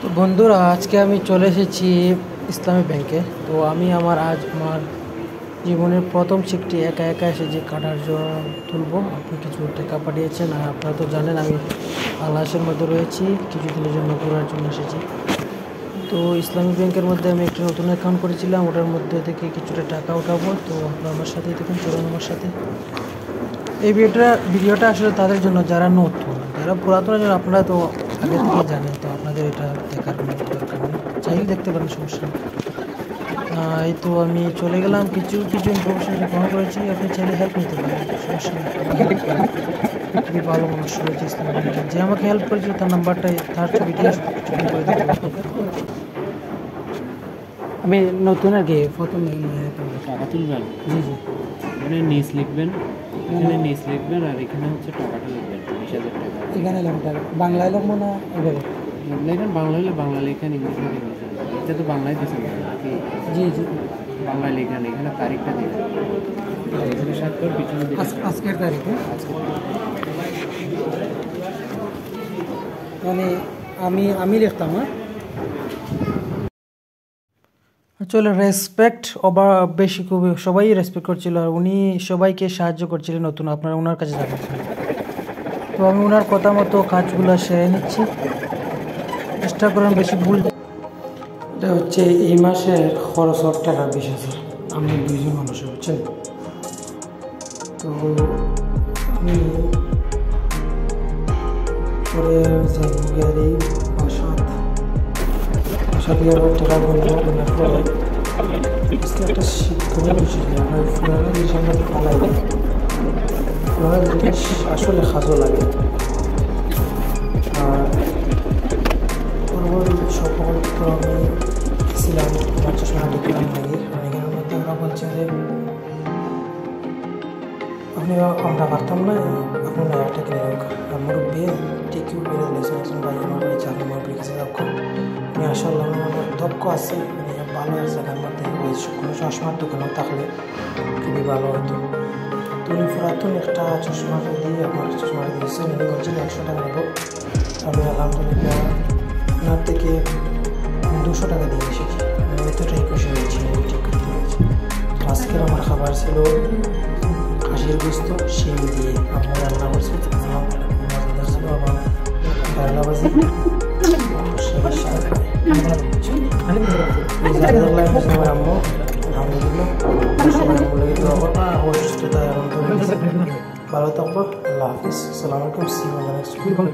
তো বন্ধুরা, আজকে আমি চলে এসেছি ইসলামী ব্যাংকে। তো আমি আমার জীবনের প্রথম চেকটি একা একা এসেছি কাটার জন্য তুলব। আপনি কিছু টাকা পাঠিয়েছেন, আর আপনারা তো জানেন আমি আলাসের মধ্যে রয়েছি, কিছুদিনের জন্য ঘোরার জন্য এসেছি। তো ইসলামী ব্যাংকের মধ্যে আমি একটি নতুন অ্যাকাউন্ট করেছিলাম, ওটার মধ্যে থেকে কিছুটা টাকা উঠাবো। তো আপনারা আমার সাথেই দেখুন, চলুন আমার সাথে। এই ভিডিওটা আসলে তাদের জন্য যারা নতুন, যারা পুরাতন জন্য আপনারা তো আগে থেকে জানেন, তো আপনাদের এটা দেখার কোনো দরকার নেই, চাইলে দেখতে পারেন, সমস্যা নেই। এই তো আমি চলে গেলাম, কিছু ইনফরমেশন গ্রহণ করেছি, আপনি চাইলে হেল্প নিতে পারেন, সমস্যা নেই। খুবই ভালো মানুষ রয়েছে ইসলামী ব্যাংকে, যে আমাকে হেল্প করেছিল তার নাম্বারটাই, তার ছবিটি করে দিতে পারবো। আমি নতুন আর কি প্রথম টাকা তুলবেন, জি জি, এখানে নিচ লিখবেন, আর এখানে হচ্ছে টাকাটা লিখবেন 20,000 টাকা। এখানে বাংলায় লিখবো না এভাবে? লেখেন বাংলা হলে বাংলা লেখেন, ইংলিশ হলে ইংলিশ। এটা তো বাংলায় দিচ্ছেন নাকি? জি জি, বাংলায় লেখেন, এখানে তারিখটা দিন, এখানে 7 করে পিছনে দিন আজকের তারিখে। মানে আমি লিখতাম। আসলে রেসপেক্ট বেশি, খুবই সবাই রেসপেক্ট করছিল, আর উনি সবাইকে সাহায্য করছিলেন নতুন, আপনারা ওনার কাছে যাবেন। তো আমি ওনার কথা মতো কাজগুলো সেরে নিচ্ছি, চেষ্টা করেন বেশি ভুল। এটা হচ্ছে এই মাসের খরচ টাকা 20,000, আমি 2জন মানুষ, বুঝছেন। তো আমি পরে গাড়ি বাসাতে টাকা বলবো, ওনার পরে একটা শিক্ষণীয় বিষয়, আমার ফুলানা জিনিস আমরা পালাই, ফুলানা জিনিস আসলে সাজো লাগে। আর সকল তো আমি ছিলাম আমার চশমা দেখলাম লাগে, অনেকের মধ্যে ওরা বলছে যে আমরা পারতাম না, আপনি না একটা কিনে হোক। আমার বিয়ে ঠিকই করে দিয়েছেন ভাই, আমার ভাই চাকরি মাপড়ি কাছে দক্ষ, আমি আসলে আমার দক্ষ আছে, মানে ভালো আছে। আমার মধ্যে ওই কোনো চশমার দোকানও থাকলে খুবই ভালো হতো। তো উনি পুরাতন একটা চশমা দিয়ে আমার চশমাটা দিয়েছেন, উনি বলছেন 100 টাকা নেব। আমি আলহামদুলিল্লাহ ওনার থেকে 200 টাকা দিয়ে এসেছি, আমি এতটাই খুশি হয়েছি, আমি ঠিক করতে হয়েছি। তো আজকের আমার খাবার ছিল খাসির গোস্ত শিম দিয়ে, আপনার রান্না করছি, মজাদার ছিল। আমার বাংলা বাজি আমার আম্মু আলহামদুলিল্লাহ সবাই অসুস্থতা এখন ভালো থাকবো। আল্লাহ হাফিজ, আসসালামু আলাইকুম।